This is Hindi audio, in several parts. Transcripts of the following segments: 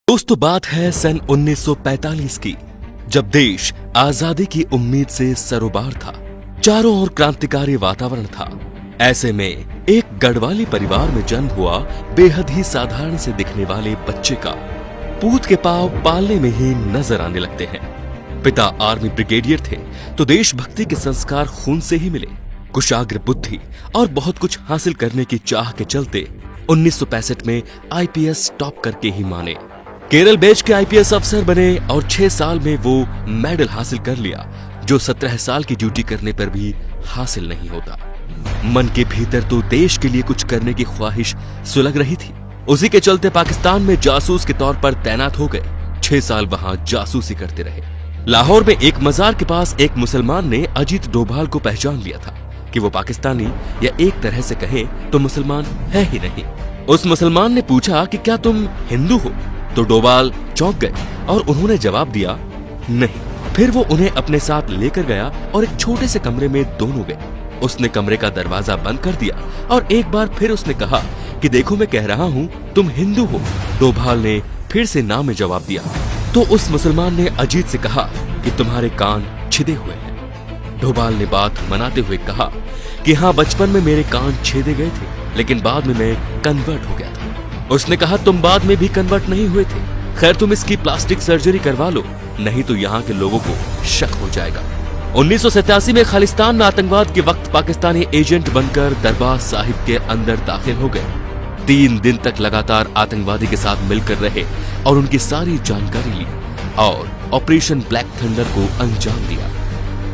दोस्तों, बात है सन 1945 की, जब देश आजादी की उम्मीद से सरोबार था। चारों ओर क्रांतिकारी वातावरण था। ऐसे में एक गढ़वाली परिवार में जन्म हुआ बेहद ही साधारण से दिखने वाले बच्चे का पूत के पांव पालने में ही नजर आने लगते हैं। पिता आर्मी ब्रिगेडियर थे, तो देशभक्ति के संस्कार खून से ही मिले। कुशाग्र बुद्धि और बहुत कुछ हासिल करने की चाह के चलते 1965 में आईपीएस टॉप करके ही माने। केरल बैच के आईपीएस अफसर बने और 6 साल में वो मेडल हासिल कर लिया, जो 17 साल की ड्यूटी करने पर भी हासिल नहीं होता। मन के भीतर तो देश के लिए कुछ करने की ख्वाहिश सुलग रही थी। उसी के चलते पाकिस्तान में जासूस के तौर पर तैनात हो गए। 6 साल वहां जासूसी करते रहे। लाहौर में एक मजार के पास एक मुसलमान ने अजीत डोभाल को पहचान लिया था कि वो पाकिस्तानी या एक तरह से कहें तो मुसलमान है ही नहीं। उस मुसलमान ने पूछा कि क्या तुम हिंदू हो? तो डोभाल चौंक गए और उन्होंने जवाब दिया नहीं। फिर वो उन्हें अपने साथ लेकर गया और एक छोटे से कमरे में दोनों गए। उसने कमरे का दरवाजा बंद कर दिया और एक बार फिर उसने कहा कि देखो, मैं कह रहा हूँ तुम हिंदू हो। डोभाल ने फिर से ना में जवाब दिया। तो उस मुसलमान ने अजीत से कहा कि तुम्हारे कान छिदे हुए हैं। डोभाल ने बात मनाते हुए कहा कि हाँ, बचपन में मेरे कान छेदे गए थे, लेकिन बाद में मैं कन्वर्ट हो गया था। उसने कहा तुम बाद में भी कन्वर्ट नहीं हुए थे। खैर, तुम इसकी प्लास्टिक सर्जरी करवा लो, नहीं तो यहाँ के लोगों को शक हो जाएगा। 1987 में खालिस्तान में आतंकवाद के वक्त पाकिस्तानी एजेंट बनकर दरबार साहिब के अंदर दाखिल हो गए। 3 दिन तक लगातार आतंकवादी के साथ मिलकर रहे और उनकी सारी जानकारी ली और ऑपरेशन ब्लैक थंडर को अंजाम दिया।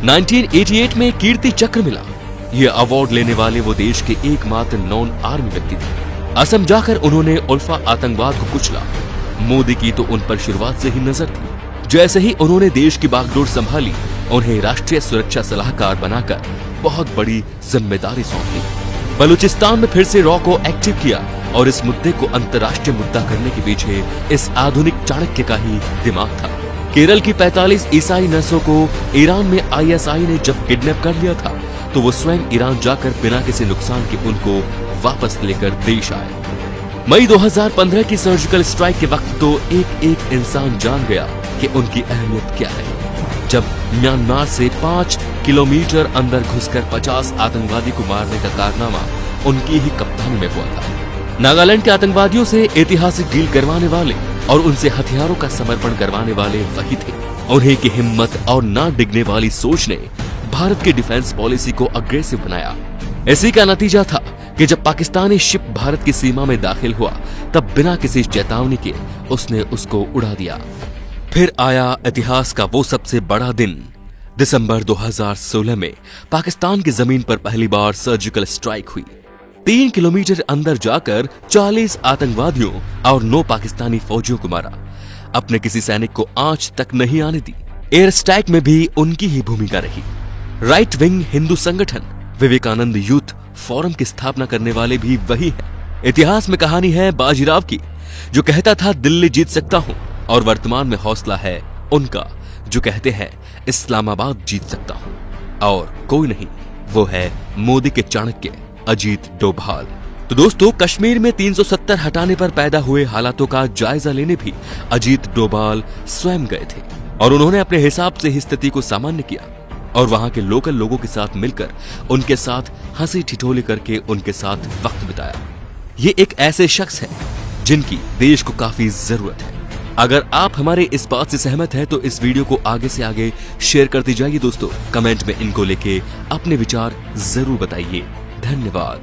1988 में कीर्ति चक्र मिला। यह अवार्ड लेने वाले वो देश के एकमात्र नॉन आर्मी व्यक्ति थे। असम जाकर उन्होंने उल्फा आतंकवाद को कुचला। मोदी की तो उन पर शुरुआत से ही नजर थी। जैसे ही उन्होंने देश की बागडोर संभाली, उन्हें राष्ट्रीय सुरक्षा सलाहकार बनाकर बहुत बड़ी जिम्मेदारी सौंपी। बलूचिस्तान में फिर से रॉ को एक्टिव किया और इस मुद्दे को अंतर्राष्ट्रीय मुद्दा करने के पीछे इस आधुनिक चाणक्य का ही दिमाग था। केरल की 45 ईसाई नर्सों को ईरान में आईएसआई ने जब किडनैप कर लिया था, तो वो स्वयं ईरान जाकर बिना किसी नुकसान के उनको वापस लेकर देश आए। मई 2015 की सर्जिकल स्ट्राइक के वक्त तो एक इंसान जान गया कि उनकी अहमियत क्या है, जब म्यांमार से 5 किलोमीटर अंदर घुसकर 50 आतंकवादी को मारने का कारनामा उनकी ही कप्तानी में हुआ था। नागालैंड के आतंकवादियों से ऐतिहासिक डील करवाने वाले और उनसे हथियारों का समर्पण करवाने वाले वही थे। उन्हीं की हिम्मत और ना डिगने वाली सोच ने भारत की डिफेंस पॉलिसी को अग्रेसिव बनाया। इसी का नतीजा था कि जब पाकिस्तानी शिप भारत की सीमा में दाखिल हुआ, तब बिना किसी चेतावनी के उसने उसको उड़ा दिया। फिर आया इतिहास का वो सबसे बड़ा दिन। दिसंबर 2016 में पाकिस्तान की जमीन पर पहली बार सर्जिकल स्ट्राइक हुई। 3 किलोमीटर अंदर जाकर 40 आतंकवादियों और 9 पाकिस्तानी फौजियों को मारा। अपने किसी सैनिक को आंच तक नहीं आने दी। एयर स्ट्राइक में भी उनकी ही भूमिका रही। राइट विंग हिंदू संगठन विवेकानंद यूथ फोरम की स्थापना करने वाले भी वही हैं। इतिहास में कहानी है बाजीराव की, जो कहता था दिल्ली जीत सकता हूं, और वर्तमान में हौसला है उनका जो कहते हैं इस्लामाबाद जीत सकता हूं। और कोई नहीं, वो है मोदी के चाणक्य अजीत डोभाल। तो दोस्तों, कश्मीर में 370 हटाने पर पैदा हुए हालातों का जायजा लेने भी अजीत डोभाल स्वयं गए थे और उन्होंने अपने हिसाब से ही स्थिति को सामान्य किया और वहां के लोकल लोगों के साथ मिलकर उनके साथ हंसी ठिठोली करके उनके साथ वक्त बिताया। ये एक ऐसे शख्स हैं जिनकी देश को काफी जरूरत है। अगर आप हमारे इस बात से सहमत हैं तो इस वीडियो को आगे से आगे शेयर करते जाइए दोस्तों। कमेंट में इनको लेके अपने विचार जरूर बताइए। धन्यवाद।